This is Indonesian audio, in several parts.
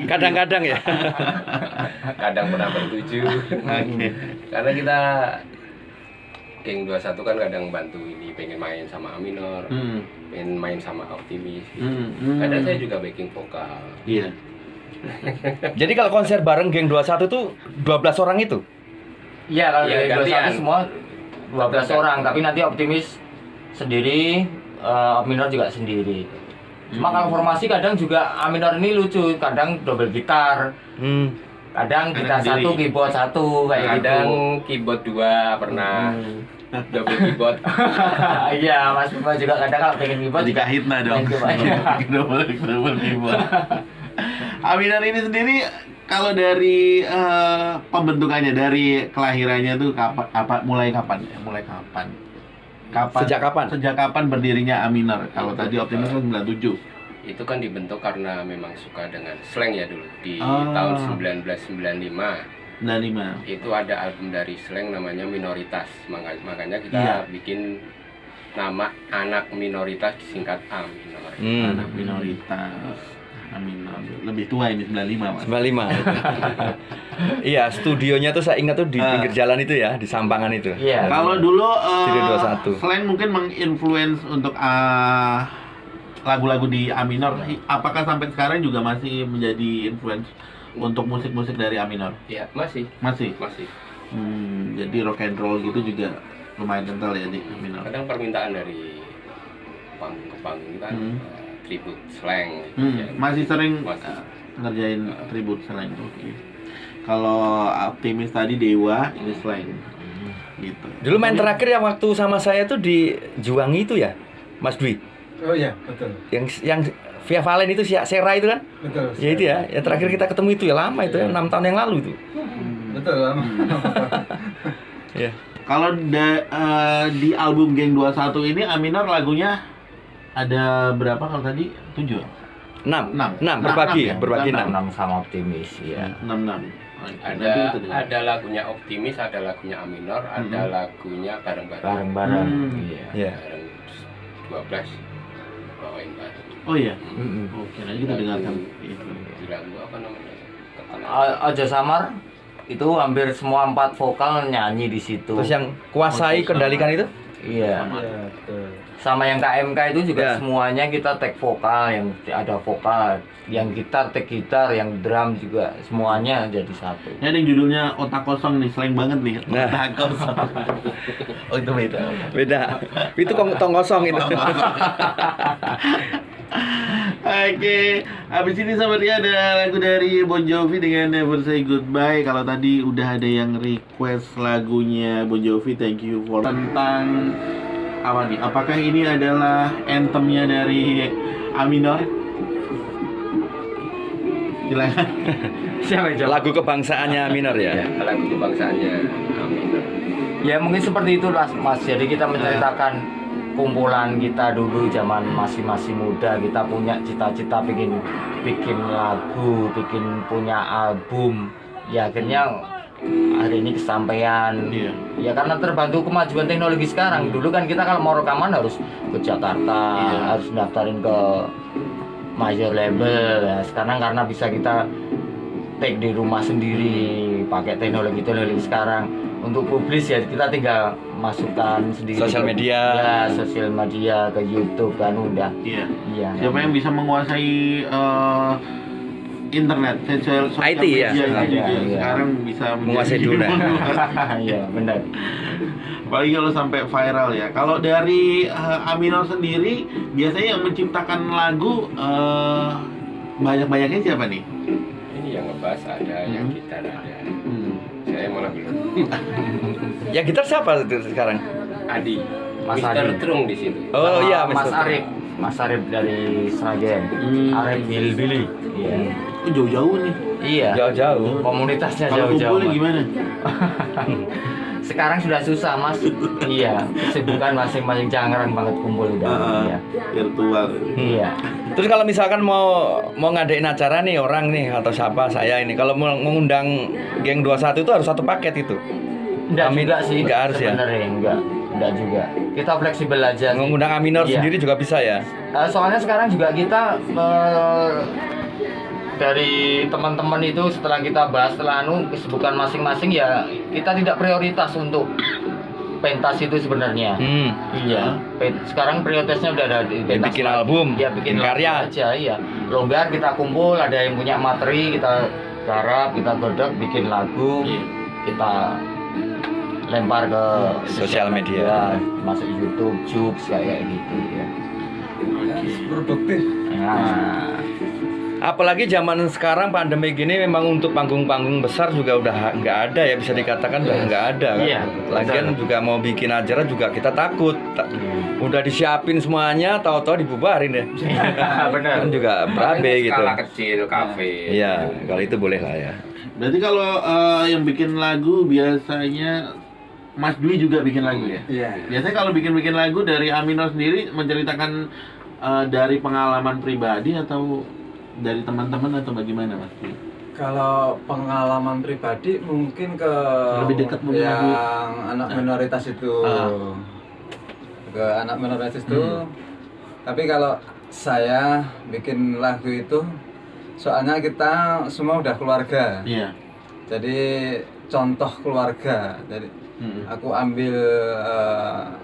Kadang-kadang ya. Kadang pernah bertujuh. Karena kita geng 21 kan kadang bantu ini pengen main sama A minor, pengen main sama Optimis. Kadang saya juga backing vokal. Iya. Jadi kalau konser bareng geng 21 tuh 12 orang itu? Iya, kalau Iya, dari gantian. 21 semua 12 orang, tapi nanti Optimis sendiri, A minor juga sendiri. Cuma kalau formasi kadang juga A minor ini lucu, kadang double gitar, kadang gitar sendiri. satu, keyboard satu, kayak Kadang gitu. keyboard 2 pernah double keyboard. Iya, Mas Bima juga kadang kalau pengen keyboard Jika Hitna dong. double keyboard. Aminar ini sendiri kalau dari pembentukannya, dari kelahirannya tuh mulai kapan? Sejak kapan? Sejak kapan berdirinya Aminar? Kalau tadi Optimis kan 97. Itu kan dibentuk karena memang suka dengan slang ya dulu. Di Oh. tahun 1995 95. itu ada album dari slang namanya Minoritas. Makanya kita Iya. bikin nama anak minoritas disingkat A minor. Anak minoritas. Aminar. Lebih tua ini 95, Mas. 95. Iya, studionya tuh saya ingat tuh di pinggir jalan itu ya, di Sampangan itu. Iya. Kalau dulu Studio 21. selain mungkin menginfluence untuk lagu-lagu di A minor, apakah sampai sekarang juga masih menjadi influence untuk musik-musik dari A minor? Ya, masih. Masih. Jadi rock and roll gitu juga lumayan kental ya di A minor. Kadang permintaan dari panggung ke panggung kan tribute slang gitu ya. Masih sering Masih. ngerjain tribute slang. Oke. Kalau Optimis tadi Dewa, ini slang. Gitu. Dulu main terakhir yang waktu sama saya tuh di Juwangi itu ya, Mas Dwi. Oh iya, betul. Yang Via Valen itu Sera itu kan? Betul. Ya itu ya, yang terakhir kita ketemu itu ya lama itu ya, 6 tahun yang lalu itu. Betul lama. Ya. Kalau di album Geng 21 ini A minor lagunya ada berapa kalau tadi? 7. 6 berbagi ya? berbagi 6. 6 sama Optimis, ya. 6. Ada lagunya Optimis, ada lagunya A minor, ada lagunya bareng-bareng. Bareng-bareng. Iya. Ya. Bareng 12 bawain bareng. Oh iya. Oke, nanti kita dengarkan itu. Di lagu apa namanya? Aja Samar itu hampir semua 4 vokal nyanyi di situ. Terus yang kuasai kendalikan itu? Iya. Iya, betul. Sama yang KMK itu juga Ya. semuanya kita take vokal, yang ada vokal, yang gitar take gitar, yang drum juga semuanya jadi satu. Ini ada yang judulnya Otak Kosong nih, slang banget nih. Nah. Otak Kosong. Oh itu beda. Beda. Itu tong kosong itu. Oke, habis ini sama dia ada lagu dari Bon Jovi dengan Never Say Goodbye. Kalau tadi udah ada yang request lagunya Bon Jovi, thank you for tentang apa nih? Apakah ini adalah anthemnya dari A minor? Silakan. Siapa yang Lagu kebangsaannya minor ya. Lagu kebangsaannya A minor. Ya mungkin seperti itu Mas. Jadi kita menceritakan kumpulan kita dulu zaman masih muda, kita punya cita-cita bikin lagu, punya album. Ya akhirnya hari ini kesampaian. Iya. Ya karena terbantu kemajuan teknologi sekarang. Dulu kan kita kalau mau rekaman harus ke Jakarta, harus daftarin ke major label. Ya, sekarang karena bisa kita take di rumah sendiri pakai teknologi sekarang. Untuk publis ya kita tinggal masukkan sendiri Sosial media. Ya, sosial media ke YouTube kan udah. Iya. Iya. Siapa yang bisa menguasai internet, sosial IT media ya. gitu Iya, juga iya. sekarang bisa Menguasai menjadi dunia. Iya, benar. Apalagi kalau sampai viral ya. Kalau dari A minor sendiri, biasanya yang menciptakan lagu banyak-banyaknya siapa nih? Ini yang ngebas ada, yang gitar ada. Saya malah belum. Yang gitar siapa sekarang? Adi, Mas Mister Adi. Trung di situ. Oh Sama iya, Mas Mr. Arif. Mas Arif dari Sragen. Arif Bilbili. Iya. Oh, jauh-jauh nih. Iya. Jauh-jauh. Komunitasnya Kalau jauh-jauh. kumpulnya Mas. gimana? Sekarang sudah susah Mas. Iya. Kesibukan masing-masing jarang banget kumpul udah. Iya. Virtual. Iya. Terus kalau misalkan mau ngadain acara nih orang nih atau siapa saya ini kalau mau mengundang geng 21 itu harus satu paket itu. Enggak Amin. juga sih. Enggak harus ya? Sebenarnya enggak juga. Kita fleksibel aja sih. Mengundang A minor Iya. sendiri juga bisa ya. Soalnya sekarang juga kita dari teman-teman itu setelah kita bahas setelah kesibukan masing-masing ya kita tidak prioritas untuk pentas itu sebenarnya. Iya. Sekarang prioritasnya udah ada di pentas. Bikin album, ya bikin karya aja, iya. Longgar kita kumpul, ada yang punya materi kita garap, kita godok, bikin lagu, kita lempar ke Sosial media. masuk YouTube, Joox kayak gitu ya. Produktif. Nah, Apalagi zaman sekarang pandemi gini memang untuk panggung-panggung besar juga udah nggak ada ya, bisa dikatakan udah nggak ada kan. Iya, Lagian betul. juga mau bikin acara juga kita takut. Udah disiapin semuanya, tahu-tahu dibubarin ya. benar. Kan juga berabe gitu. Skala kecil, kafe. Iya, kalau itu boleh lah ya. Berarti kalau yang bikin lagu biasanya Mas Dwi juga bikin lagu ya? Iya. Biasanya kalau bikin lagu dari Amino sendiri menceritakan dari pengalaman pribadi atau dari teman-teman atau bagaimana Mas Dwi? Kalau pengalaman pribadi mungkin ke Lebih dekat mungkin yang anak minoritas itu. Ke anak minoritas itu. Tapi kalau saya bikin lagu itu soalnya kita semua udah keluarga. Iya. Jadi contoh keluarga. Jadi aku ambil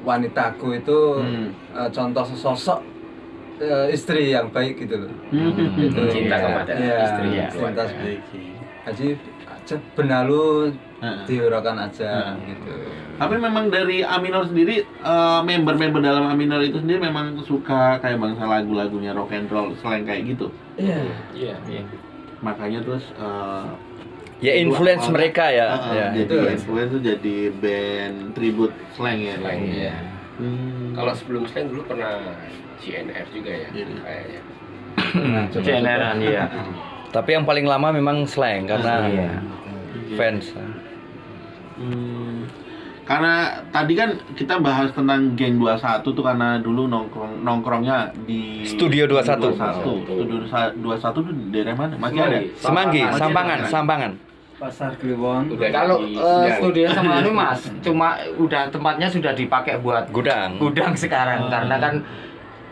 wanitaku itu contoh sosok istri yang baik gitu loh. Itu Cinta kepada istri ya, cinta keluarga. Haji aja benalu diurakan aja gitu. Tapi memang dari Aminor sendiri, member-member dalam Aminor itu sendiri memang suka kayak bangsa lagu-lagunya rock and roll selain kayak gitu. Iya. Makanya terus Ya influence mereka ya. Ya. jadi influence itu jadi band tribute slang ya. Slang, iya. Hmm. Kalau sebelum slang dulu pernah CNR juga ya, Iya. kayaknya. Generan ya. Tapi yang paling lama memang slang karena Iya. fans. Karena tadi kan kita bahas tentang Geng 21 tuh karena dulu nongkrongnya di Studio 21. Studio 21 tuh daerah mana? Masih ada? Semanggi, Masih ada, Sampangan, kan? Sampangan. Pasar Kliwon. Udah Kalau jadi sinyal. studio sama ini Mas, cuma udah tempatnya sudah dipakai buat Gudang. gudang sekarang karena kan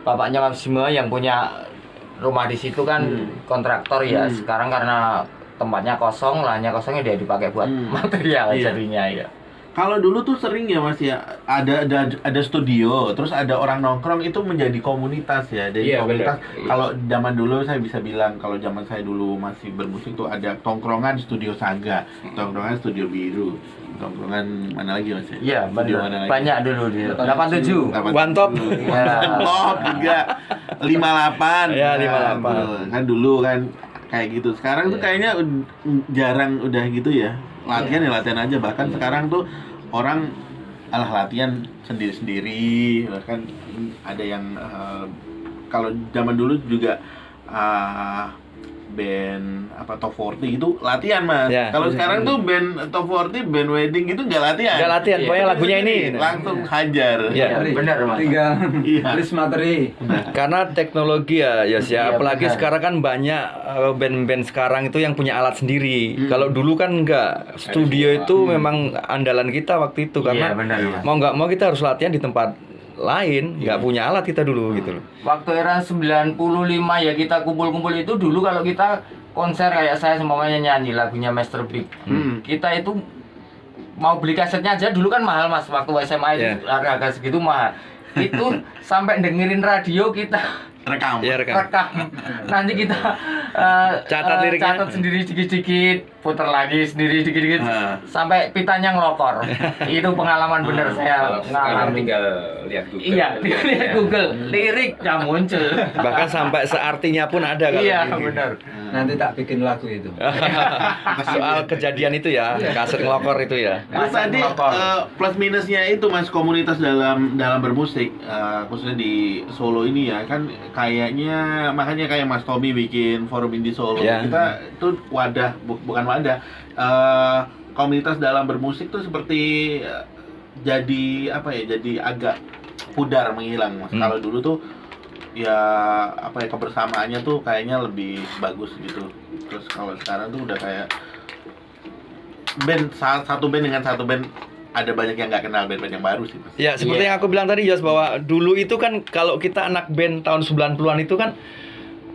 bapaknya Mas Bima yang punya rumah di situ kan kontraktor ya. Sekarang karena tempatnya kosong, lahannya kosongnya dia dipakai buat material Iya. jadinya ya. Kalau dulu tuh sering ya Mas ya, ada studio, terus ada orang nongkrong itu menjadi komunitas ya. Jadi Iya, komunitas. benar. Kalau zaman dulu saya bisa bilang, kalau zaman saya dulu masih bermusik tuh ada tongkrongan studio Saga, tongkrongan studio Biru, tongkrongan mana lagi Mas ya? Iya, Studio benar. mana lagi? Banyak dulu di 87. One Top. Iya. Top juga 58. Ya, 58. Betul. Kan dulu kan kayak gitu. Sekarang tuh kayaknya jarang udah gitu ya. Latihan ya latihan aja. Bahkan sekarang tuh orang latihan sendiri-sendiri. Bahkan ada yang kalau zaman dulu juga band Top 40 itu latihan Mas. Ya. Kalau sekarang tuh band Top 40, band wedding gitu nggak latihan. Nggak latihan, pokoknya lagunya ini. Langsung hajar. Iya. Benar, Mas. Tinggal Iya. list materi. Karena teknologi ya, Yos ya. Iya, Apalagi benar. sekarang kan banyak band-band sekarang itu yang punya alat sendiri. Kalau dulu kan enggak. Studio itu memang andalan kita waktu itu karena Iya, benar, Mas. mau nggak mau kita harus latihan di tempat lain, nggak punya alat kita dulu gitu loh. Waktu era 95 ya kita kumpul-kumpul itu dulu kalau kita konser kayak saya semuanya nyanyi lagunya Master Big. Kita itu mau beli kasetnya aja dulu kan mahal Mas, waktu SMA itu harga segitu mahal. Itu sampai dengerin radio kita Rekam. Ya rekam. rekam. Nanti kita Catat liriknya. catat sendiri sedikit-sedikit, putar lagi sendiri sedikit-sedikit sampai pitanya ngelokor. Itu pengalaman bener saya Kalau sekarang ngalamin. tinggal lihat Google. Iya, lihat Google, lirik yang muncul. Bahkan sampai seartinya pun ada kalau Iya, gitu. benar. Nanti tak bikin lagu itu. Soal kejadian itu ya, kaset ngelokor itu ya. Terus tadi plus minusnya itu Mas komunitas dalam bermusik khususnya di Solo ini ya kan kayaknya makanya kayak Mas Tommy bikin forum indie Solo Ya. kita tuh wadah bukan wadah komunitas dalam bermusik tuh seperti jadi apa ya jadi agak pudar menghilang Mas. Kalau dulu tuh ya apa ya kebersamaannya tuh kayaknya lebih bagus gitu. Terus kalau sekarang tuh udah kayak band satu band dengan satu band ada banyak yang nggak kenal band-band yang baru sih Mas. Ya, seperti yang aku bilang tadi Yos bahwa dulu itu kan kalau kita anak band tahun 90-an itu kan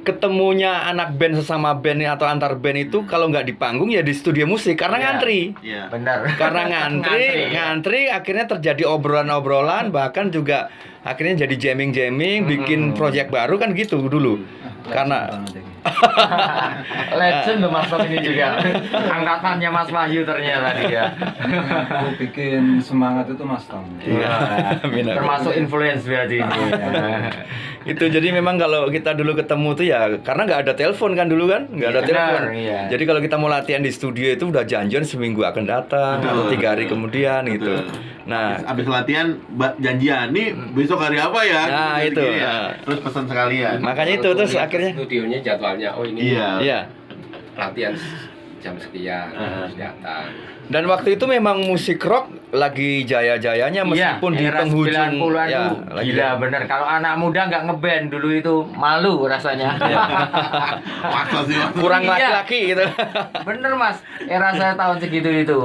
ketemunya anak band sesama band atau antar band itu kalau nggak di panggung ya di studio musik karena Iya. ngantri. Iya. Benar. Karena ngantri akhirnya terjadi obrolan-obrolan, bahkan juga akhirnya jadi jamming-jamming, bikin project baru kan gitu dulu. Karena Legend loh Mas Tom ini juga. Angkatannya Mas Wahyu ternyata dia. Aku bikin semangat itu Mas Tom. Iya. Benar. Termasuk influence berarti ini. Itu jadi memang kalau kita dulu ketemu tuh ya karena nggak ada telepon kan dulu kan, nggak ada Iya, telepon. iya. Jadi kalau kita mau latihan di studio itu udah janjian seminggu akan datang atau 3 hari kemudian gitu. Nah, Abis latihan janjian nih besok hari apa ya? Nah, Gitu, itu. ya. Terus pesan sekalian. makanya itu terus Lihat akhirnya studionya jadwalnya, oh ini Iya. iya. latihan jam sekian harus datang. Dan waktu itu memang musik rock lagi jaya-jayanya meskipun di era penghujung 90-an ya, tuh lagi. gila bener. Kalau anak muda nggak ngeband dulu itu malu rasanya. Masa sih Mas? kurang Iya. laki-laki gitu. Bener Mas, era saya tahun segitu itu.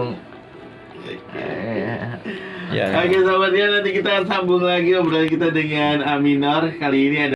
Ya. Oke sahabat ya, nanti kita sambung lagi obrolan kita dengan A minor. Kali ini ada